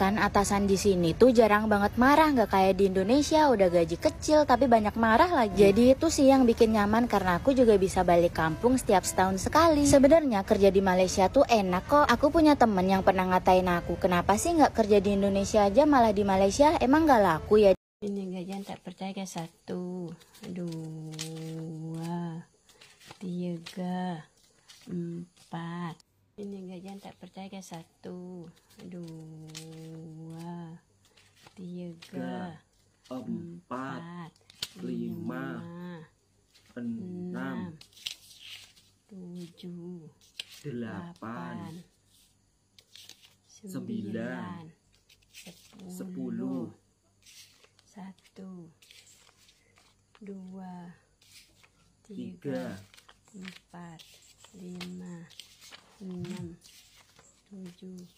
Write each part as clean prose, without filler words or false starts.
kan atasan di sini tuh jarang banget marah, nggak kayak di Indonesia udah gaji kecil tapi banyak marah lagi. Jadi itu sih yang bikin nyaman karena aku juga bisa balik kampung setiap setahun sekali. Sebenarnya kerja di Malaysia tuh enak kok. Aku punya temen yang pernah ngatain aku, kenapa sih nggak kerja di Indonesia aja malah di Malaysia, emang nggak laku ya? Ini gajian tak percaya guys. 1, 2, 3, 4. Ini gajian tak percaya guys. 1, 2, 3, 4, 5, 6, 7, 8, 9, 10. 1, 2, 3, 4, 5, 6, 7,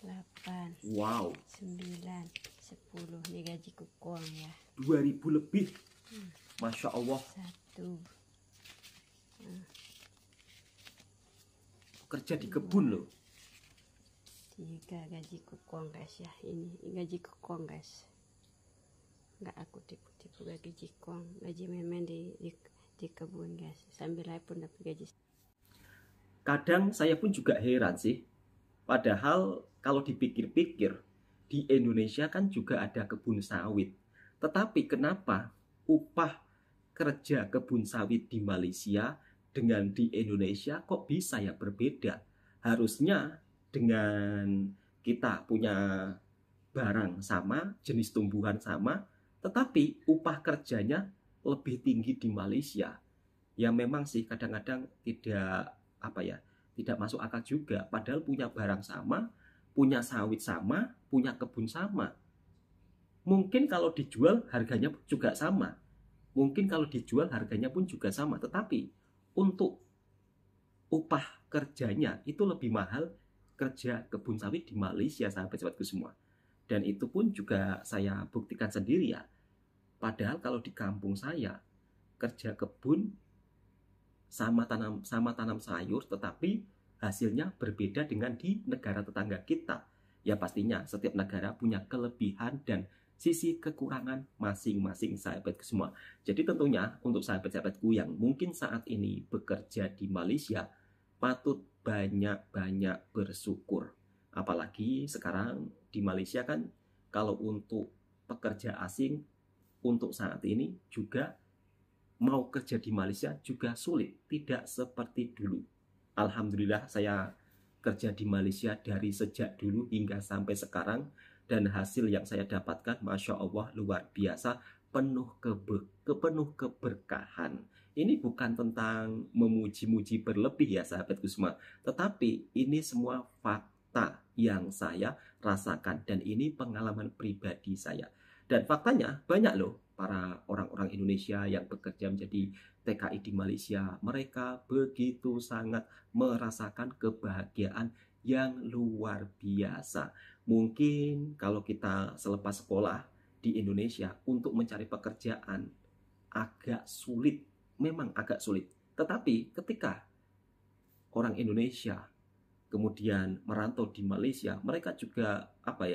8, Wow, 9, 10. Ini gaji kukuang ya. 2000 lebih. Masya Allah. 1, Kerja di kebun loh. 3 gaji kukuang guys ya. Ini gaji kukuang guys. Nggak aku tipu-tipu gaji kukuang, gaji memen di kebun guys. Sambil saya pun dapat gaji. Kadang saya pun juga heran sih. Padahal kalau dipikir-pikir, di Indonesia kan juga ada kebun sawit. Tetapi kenapa upah kerja kebun sawit di Malaysia dengan di Indonesia kok bisa ya berbeda? Harusnya dengan kita punya barang sama, jenis tumbuhan sama, tetapi upah kerjanya lebih tinggi di Malaysia. Ya memang sih kadang-kadang tidak masuk akal juga. Padahal punya barang sama, punya sawit sama, punya kebun sama. Mungkin kalau dijual harganya juga sama. Mungkin kalau dijual harganya pun juga sama. Tetapi untuk upah kerjanya itu lebih mahal kerja kebun sawit di Malaysia, sahabat-sahabatku semua. Dan itu pun juga saya buktikan sendiri ya. Padahal kalau di kampung saya kerja kebun sama tanam sayur, tetapi hasilnya berbeda dengan di negara tetangga kita. Ya pastinya setiap negara punya kelebihan dan sisi kekurangan masing-masing, sahabatku semua. Jadi tentunya untuk sahabat-sahabatku yang mungkin saat ini bekerja di Malaysia, patut banyak-banyak bersyukur. Apalagi sekarang di Malaysia kan kalau untuk pekerja asing untuk saat ini juga mau kerja di Malaysia juga sulit, tidak seperti dulu. Alhamdulillah saya kerja di Malaysia dari sejak dulu hingga sampai sekarang, dan hasil yang saya dapatkan Masya Allah luar biasa, penuh keberkahan. Ini bukan tentang memuji-muji berlebih ya sahabatku semua, tetapi ini semua fakta yang saya rasakan dan ini pengalaman pribadi saya. Dan faktanya banyak loh para orang-orang Indonesia yang bekerja menjadi TKI di Malaysia. Mereka begitu sangat merasakan kebahagiaan yang luar biasa. Mungkin kalau kita selepas sekolah di Indonesia untuk mencari pekerjaan agak sulit, memang agak sulit. Tetapi ketika orang Indonesia kemudian merantau di Malaysia, mereka juga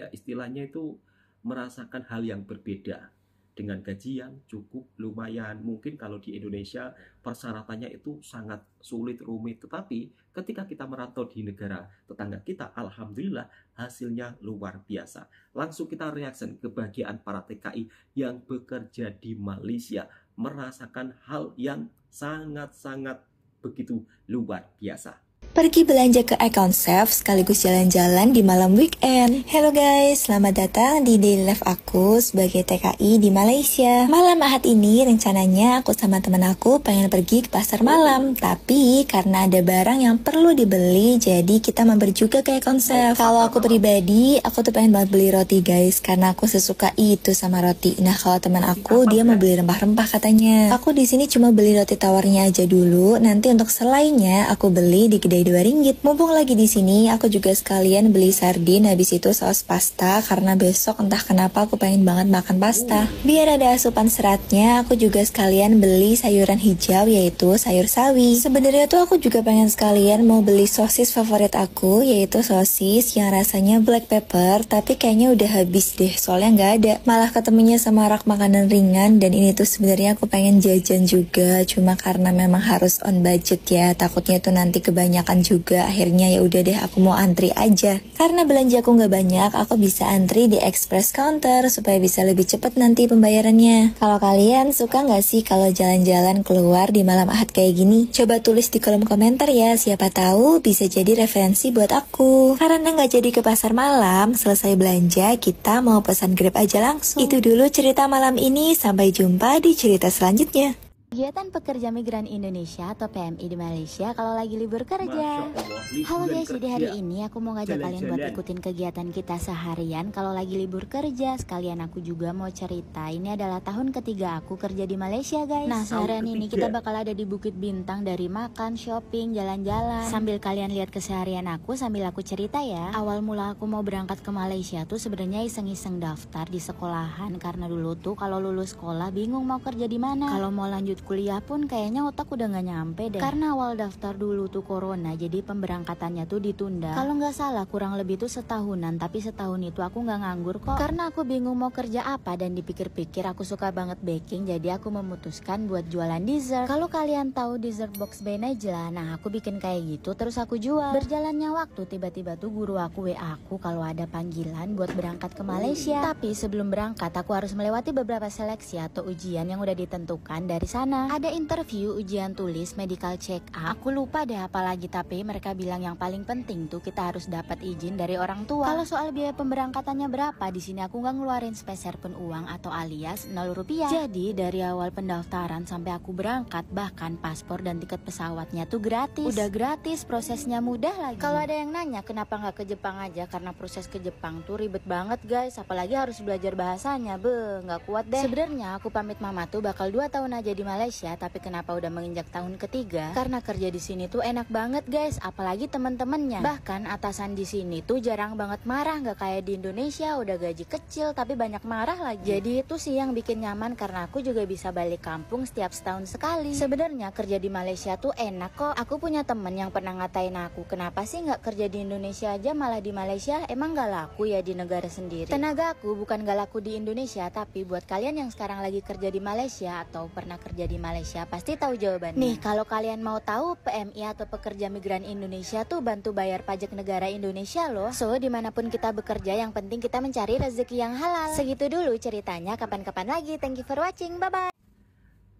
istilahnya itu merasakan hal yang berbeda dengan gaji yang cukup lumayan. Mungkin kalau di Indonesia persyaratannya itu sangat sulit, rumit, tetapi ketika kita merantau di negara tetangga kita, alhamdulillah hasilnya luar biasa. Langsung kita reaksi kebahagiaan para TKI yang bekerja di Malaysia, merasakan hal yang sangat-sangat begitu luar biasa. Pergi belanja ke iConcept sekaligus jalan-jalan di malam weekend. Hello guys, selamat datang di daily life aku sebagai TKI di Malaysia. Malam Ahad ini rencananya aku sama teman aku pengen pergi ke pasar malam, tapi karena ada barang yang perlu dibeli, jadi kita mampir juga ke iConcept. Kalau aku pribadi, aku tuh pengen banget beli roti guys, karena aku sesuka itu sama roti. Nah kalau teman aku dia mau beli rempah-rempah katanya. Aku di sini cuma beli roti tawarnya aja dulu. Nanti untuk selainnya aku beli di kedai seharga Rp2. Mumpung lagi di sini, aku juga sekalian beli sardin, habis itu saus pasta karena besok entah kenapa aku pengen banget makan pasta. Biar ada asupan seratnya, aku juga sekalian beli sayuran hijau yaitu sayur sawi. Sebenarnya tuh aku juga pengen sekalian mau beli sosis favorit aku yaitu sosis yang rasanya black pepper, tapi kayaknya udah habis deh soalnya nggak ada. Malah ketemunya sama rak makanan ringan, dan ini tuh sebenarnya aku pengen jajan juga, cuma karena memang harus on budget ya, takutnya tuh nanti kebanyakan juga. Akhirnya ya udah deh aku mau antri aja. Karena belanja aku nggak banyak, aku bisa antri di express counter supaya bisa lebih cepet nanti pembayarannya. Kalau kalian suka nggak sih kalau jalan-jalan keluar di malam Ahad kayak gini? Coba tulis di kolom komentar ya, siapa tahu bisa jadi referensi buat aku. Karena nggak jadi ke pasar malam, selesai belanja kita mau pesan Grab aja langsung. Itu dulu cerita malam ini, sampai jumpa di cerita selanjutnya. Kegiatan Pekerja Migran Indonesia atau PMI di Malaysia kalau lagi libur kerja. Halo guys, jadi hari ini aku mau ngajak kalian buat ikutin kegiatan kita seharian kalau lagi libur kerja. Sekalian aku juga mau cerita, ini adalah tahun ketiga aku kerja di Malaysia guys. Nah, seharian ini kita bakal ada di Bukit Bintang, dari makan, shopping, jalan-jalan. Sambil kalian lihat keseharian aku sambil aku cerita ya. Awal mula aku mau berangkat ke Malaysia tuh sebenarnya iseng-iseng daftar di sekolahan, karena dulu tuh kalau lulus sekolah bingung mau kerja di mana. Kalau mau lanjut kuliah pun kayaknya otak udah nggak nyampe deh, karena awal daftar dulu tuh corona, jadi pemberangkatannya tuh ditunda. Kalau nggak salah kurang lebih tuh setahunan, tapi setahun itu aku nggak nganggur kok, karena aku bingung mau kerja apa. Dan dipikir-pikir aku suka banget baking, jadi aku memutuskan buat jualan dessert. Kalau kalian tahu dessert box by Najla, nah aku bikin kayak gitu terus aku jual. Berjalannya waktu, tiba-tiba tuh guru aku WA aku kalau ada panggilan buat berangkat ke Malaysia. Tapi sebelum berangkat aku harus melewati beberapa seleksi atau ujian yang udah ditentukan dari sana. Ada interview, ujian tulis, medical check up, aku lupa deh apalagi, tapi mereka bilang yang paling penting tuh kita harus dapat izin dari orang tua. Kalau soal biaya pemberangkatannya berapa, di sini aku nggak ngeluarin sepeser pun uang atau alias Rp0. Jadi dari awal pendaftaran sampai aku berangkat, bahkan paspor dan tiket pesawatnya tuh gratis. Udah gratis, prosesnya mudah lagi. Kalau ada yang nanya kenapa nggak ke Jepang aja, karena proses ke Jepang tuh ribet banget guys, apalagi harus belajar bahasanya, nggak kuat deh. Sebenarnya aku pamit mama tuh bakal 2 tahun aja di Malaysia, tapi kenapa udah menginjak tahun ketiga? Karena kerja di sini tuh enak banget guys, apalagi teman-temannya. Bahkan atasan di sini tuh jarang banget marah, nggak kayak di Indonesia udah gaji kecil tapi banyak marah lagi. Jadi itu sih yang bikin nyaman, karena aku juga bisa balik kampung setiap setahun sekali. Sebenarnya kerja di Malaysia tuh enak kok. Aku punya temen yang pernah ngatain aku, kenapa sih nggak kerja di Indonesia aja malah di Malaysia, emang nggak laku ya di negara sendiri? Tenaga aku bukan nggak laku di Indonesia, tapi buat kalian yang sekarang lagi kerja di Malaysia atau pernah kerja di Malaysia pasti tahu jawabannya. Nih, kalau kalian mau tahu, PMI atau Pekerja Migran Indonesia tuh bantu bayar pajak negara Indonesia loh. So, dimanapun kita bekerja, yang penting kita mencari rezeki yang halal. Segitu dulu ceritanya, kapan-kapan lagi. Thank you for watching, bye-bye.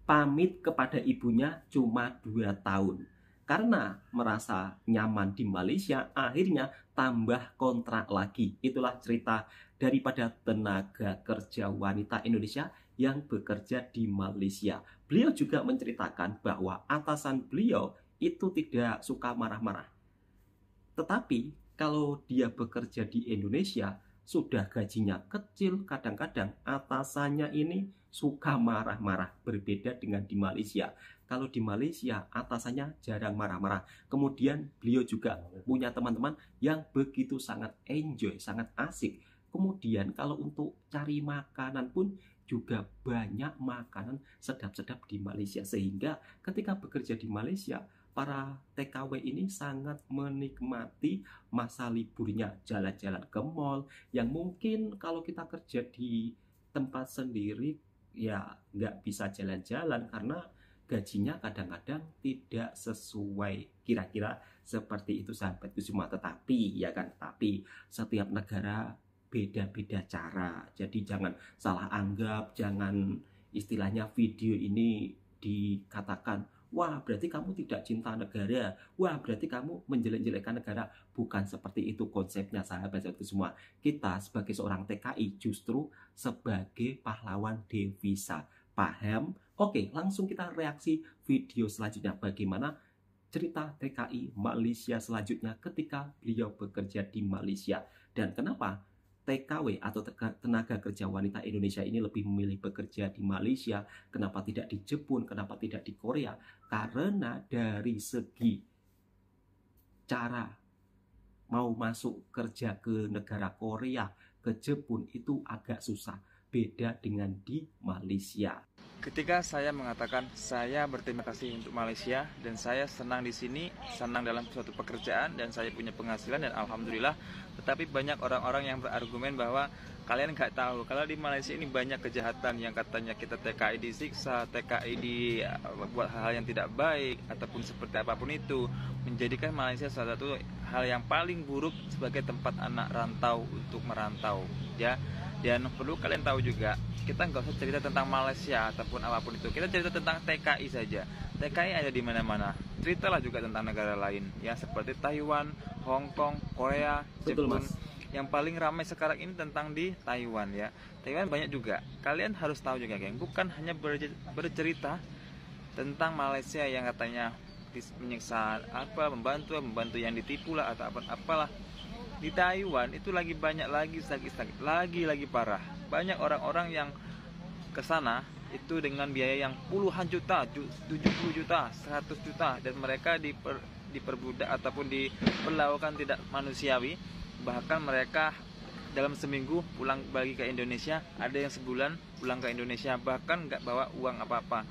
Pamit kepada ibunya cuma 2 tahun. Karena merasa nyaman di Malaysia, akhirnya tambah kontrak lagi. Itulah cerita daripada tenaga kerja wanita Indonesia yang bekerja di Malaysia. Beliau juga menceritakan bahwa atasan beliau itu tidak suka marah-marah. Tetapi kalau dia bekerja di Indonesia, sudah gajinya kecil, kadang-kadang atasannya ini suka marah-marah. Berbeda dengan di Malaysia. Kalau di Malaysia atasannya jarang marah-marah. Kemudian beliau juga punya teman-teman yang begitu sangat enjoy, sangat asik. Kemudian kalau untuk cari makanan pun juga banyak makanan sedap-sedap di Malaysia. Sehingga ketika bekerja di Malaysia, para TKW ini sangat menikmati masa liburnya, jalan-jalan ke mall, yang mungkin kalau kita kerja di tempat sendiri ya nggak bisa jalan-jalan karena gajinya kadang-kadang tidak sesuai. Kira-kira seperti itu sahabatku semua. Tetapi ya kan, tapi setiap negara beda-beda cara. Jadi jangan salah anggap, jangan istilahnya video ini dikatakan, wah berarti kamu tidak cinta negara, wah berarti kamu menjelek-jelekkan negara. Bukan seperti itu konsepnya sahabat-sahabatku semua. Kita sebagai seorang TKI justru sebagai pahlawan devisa. Paham? Oke, langsung kita reaksi video selanjutnya. Bagaimana cerita TKI Malaysia selanjutnya ketika beliau bekerja di Malaysia. Dan kenapa TKW atau tenaga kerja wanita Indonesia ini lebih memilih bekerja di Malaysia, kenapa tidak di Jepun, kenapa tidak di Korea? Karena dari segi cara mau masuk kerja ke negara Korea, ke Jepun itu agak susah. Beda dengan di Malaysia. Ketika saya mengatakan saya berterima kasih untuk Malaysia dan saya senang di sini, senang dalam suatu pekerjaan dan saya punya penghasilan dan alhamdulillah, tetapi banyak orang-orang yang berargumen bahwa kalian nggak tahu kalau di Malaysia ini banyak kejahatan yang katanya kita TKI disiksa, TKI buat hal yang tidak baik ataupun seperti apapun itu, menjadikan Malaysia salah satu hal yang paling buruk sebagai tempat anak rantau untuk merantau, ya. Dan perlu kalian tahu juga, kita nggak usah cerita tentang Malaysia ataupun apapun itu. Kita cerita tentang TKI saja. TKI ada di mana-mana. Ceritalah juga tentang negara lain, ya, seperti Taiwan, Hong Kong, Korea, Betul, Jepun. Mas. Yang paling ramai sekarang ini tentang di Taiwan, ya. Taiwan banyak juga. Kalian harus tahu juga, geng. Bukan hanya bercerita tentang Malaysia yang katanya menyiksa membantu yang ditipu lah atau apalah. Di Taiwan itu lagi banyak lagi parah. Banyak orang-orang yang ke sana itu dengan biaya yang puluhan juta, 70 juta, 100 juta, dan mereka diperbudak ataupun diperlakukan tidak manusiawi. Bahkan mereka dalam seminggu pulang balik ke Indonesia, ada yang sebulan pulang ke Indonesia bahkan nggak bawa uang apa-apa.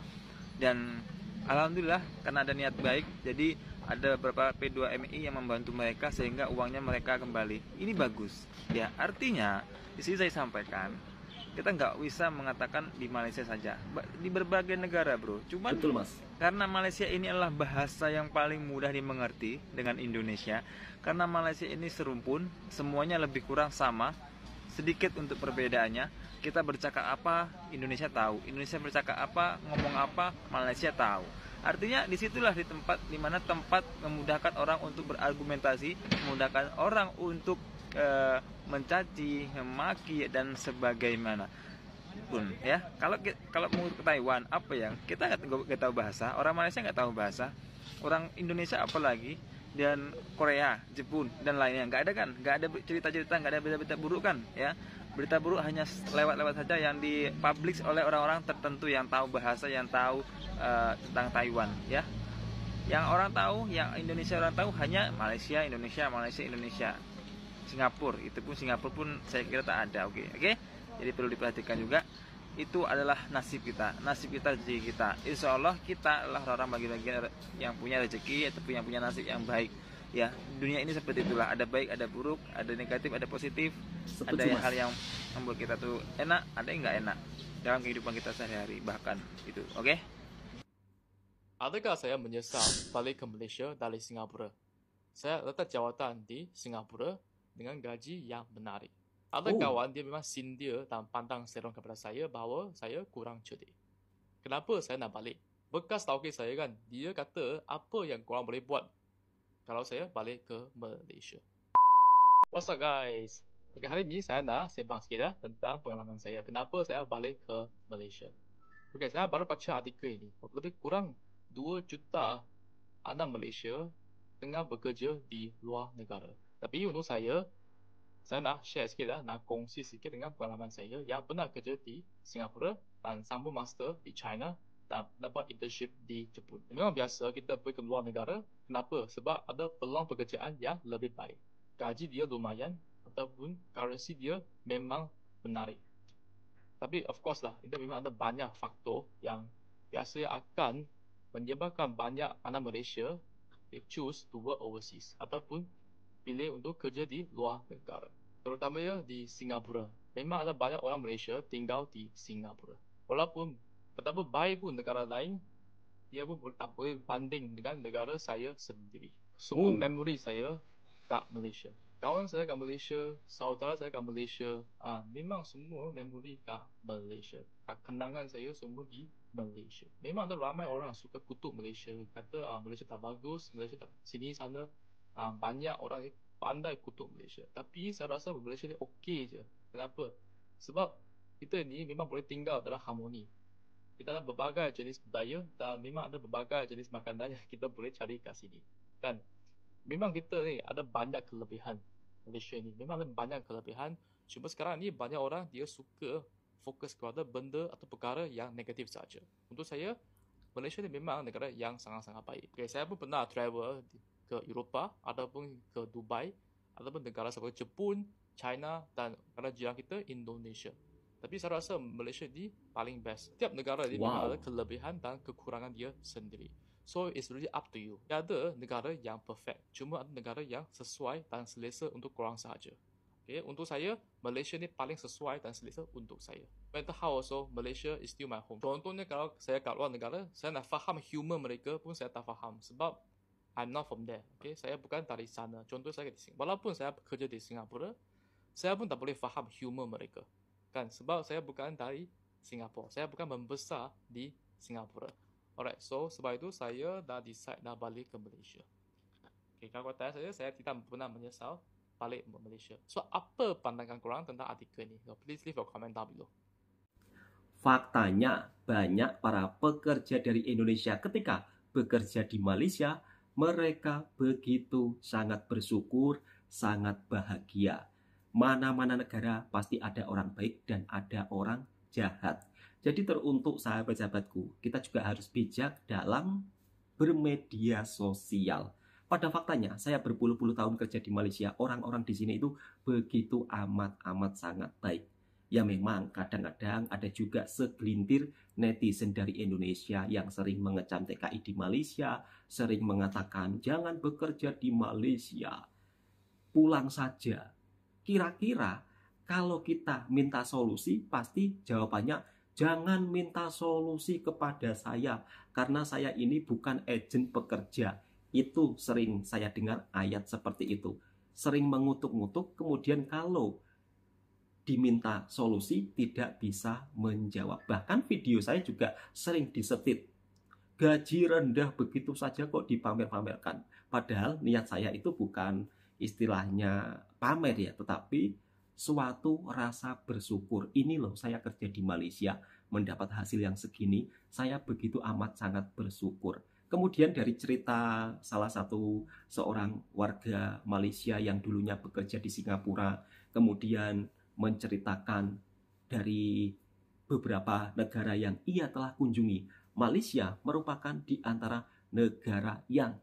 Dan alhamdulillah karena ada niat baik, jadi ada beberapa P2MI yang membantu mereka sehingga uangnya mereka kembali. Ini bagus, ya. Artinya di sini saya sampaikan, kita nggak bisa mengatakan di Malaysia saja, di berbagai negara, bro. Cuman Betul, Mas. karena Malaysia ini adalah bahasa yang paling mudah dimengerti dengan Indonesia, karena Malaysia ini serumpun, semuanya lebih kurang sama, sedikit untuk perbedaannya. Kita bercakap apa, Indonesia tahu. Indonesia bercakap apa, ngomong apa, Malaysia tahu. Artinya disitulah di mana tempat memudahkan orang untuk berargumentasi, memudahkan orang untuk mencaci, memaki dan sebagaimana pun, ya. Kalau mau ke Taiwan, apa yang kita nggak tahu bahasa, orang Malaysia nggak tahu bahasa, orang Indonesia apalagi, dan Korea, Jepun dan lainnya nggak ada kan, nggak ada cerita-cerita, nggak ada berita-berita buruk kan, ya. Berita buruk hanya lewat-lewat saja yang dipublish oleh orang-orang tertentu yang tahu bahasa, yang tahu tentang Taiwan, ya. Yang orang tahu, yang Indonesia orang tahu hanya Malaysia, Indonesia. Singapura, itu pun Singapura pun saya kira tak ada, oke. Jadi perlu diperhatikan juga, itu adalah nasib kita, rezeki kita. Insya Allah kita adalah orang bagi-bagi yang punya rezeki ataupun yang punya nasib yang baik. Ya, dunia ini seperti itulah, ada baik, ada buruk, ada negatif, ada positif. Setuju, Ada Mas. hal yang membuat kita tuh enak, ada yang nggak enak dalam kehidupan kita sehari-hari, bahkan itu, oke? Adakah saya menyesal balik ke Malaysia dari Singapura? Saya letak jawatan di Singapura dengan gaji yang menarik. Ada kawan dia memang sindir dan pandang serong kepada saya bahawa saya kurang cerdik. Kenapa saya nak balik? Bekas tauke saya kan, dia kata apa yang korang boleh buat kalau saya balik ke Malaysia. What's up guys? Okay, hari ini saya nak sembang sikit tentang pengalaman saya. Kenapa saya balik ke Malaysia? Okay, saya baru baca artikel ini. Lebih kurang 2 juta anak Malaysia tengah bekerja di luar negara. Tapi untuk saya nak share sikit nak kongsi sikit dengan pengalaman saya yang pernah kerja di Singapura dan sambung master di China dan dapat internship di Jepun. Memang biasa kita pergi ke luar negara. Kenapa? Sebab ada peluang pekerjaan yang lebih baik. Gaji dia lumayan ataupun currency dia memang menarik. Tapi of course lah, itu memang ada banyak faktor yang biasa akan menyebabkan banyak anak Malaysia they choose to work overseas ataupun pilih untuk kerja di luar negara. Terutamanya di Singapura. Memang ada banyak orang Malaysia tinggal di Singapura. Walaupun betapa baik pun negara lain, dia pun tak boleh banding dengan negara saya sendiri. Semua memori saya kat Malaysia. Kawan saya kat Malaysia, saudara saya kat Malaysia, memang semua memori kat Malaysia. Kenangan saya semua di Malaysia. Memang ada ramai orang suka kutuk Malaysia, kata Malaysia tak bagus, Malaysia tak sini sana. Banyak orang pandai kutuk Malaysia. Tapi saya rasa Malaysia ni okey je. Kenapa? Sebab kita ni memang boleh tinggal dalam harmoni. Kita ada berbagai jenis budaya dan memang ada berbagai jenis makanan yang kita boleh cari kat sini. Dan memang kita ni ada banyak kelebihan. Malaysia ni memang ada banyak kelebihan. Cuma sekarang ni banyak orang dia suka fokus kepada benda atau perkara yang negatif saja. Untuk saya, Malaysia ni memang negara yang sangat-sangat baik. Okay, saya pun pernah travel ke Eropah ataupun ke Dubai ataupun negara seperti Jepun, China dan negara jiran kita Indonesia. Tapi saya rasa Malaysia ni paling best. Setiap negara dia memang ada kelebihan dan kekurangan dia sendiri. So it's really up to you. Ada negara yang perfect, cuma ada negara yang sesuai dan selesa untuk korang sahaja. Okay, untuk saya, Malaysia ni paling sesuai dan selesa untuk saya. No matter how also, Malaysia is still my home. Contohnya kalau saya kat luar negara, saya nak faham humor mereka pun saya tak faham. Sebab I'm not from there. Okay, saya bukan dari sana. Contoh saya di Singapura. Walaupun saya bekerja di Singapura, saya pun tak boleh faham humor mereka. Kan, sebab saya bukan dari Singapura. Saya bukan membesar di Singapura. Alright, so sebab itu saya dah decide dah balik ke Malaysia. Okay, kalau tanya saya tidak pernah menyesal balik ke Malaysia. So, apa pandangan korang tentang artikel ni? So, please leave your comment down below. Faktanya, banyak para pekerja dari Indonesia ketika bekerja di Malaysia, mereka begitu sangat bersyukur, sangat bahagia. Mana-mana negara pasti ada orang baik dan ada orang jahat. Jadi teruntuk sahabat-sahabatku, kita juga harus bijak dalam bermedia sosial. Pada faktanya, saya berpuluh-puluh tahun kerja di Malaysia, orang-orang di sini itu begitu amat sangat baik. Ya memang kadang-kadang ada juga segelintir netizen dari Indonesia yang sering mengecam TKI di Malaysia, sering mengatakan jangan bekerja di Malaysia, pulang saja. Kira-kira kalau kita minta solusi, pasti jawabannya jangan minta solusi kepada saya, karena saya ini bukan agen pekerja. Itu sering saya dengar ayat seperti itu. Sering mengutuk-ngutuk, kemudian kalau diminta solusi tidak bisa menjawab. Bahkan video saya juga sering disetit. Gaji rendah begitu saja kok dipamer-pamerkan. Padahal niat saya itu bukan istilahnya pamer ya, tetapi suatu rasa bersyukur. Ini loh saya kerja di Malaysia, mendapat hasil yang segini, saya begitu amat sangat bersyukur. Kemudian dari cerita salah satu seorang warga Malaysia yang dulunya bekerja di Singapura, kemudian menceritakan dari beberapa negara yang ia telah kunjungi. Malaysia merupakan di antara negara yang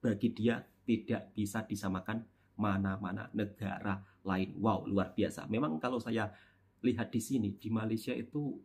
bagi dia tidak bisa disamakan mana-mana negara lain. Wow, luar biasa. Memang kalau saya lihat di sini, di Malaysia itu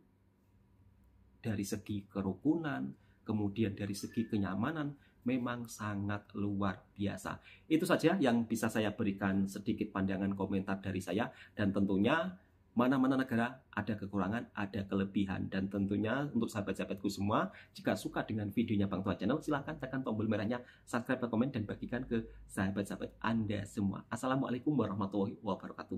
dari segi kerukunan, kemudian dari segi kenyamanan, memang sangat luar biasa. Itu saja yang bisa saya berikan sedikit pandangan komentar dari saya. Dan tentunya mana-mana negara ada kekurangan, ada kelebihan. Dan tentunya untuk sahabat-sahabatku semua, jika suka dengan videonya Bang Tua Channel, silahkan tekan tombol merahnya, subscribe, komen, dan bagikan ke sahabat-sahabat Anda semua. Assalamualaikum warahmatullahi wabarakatuh.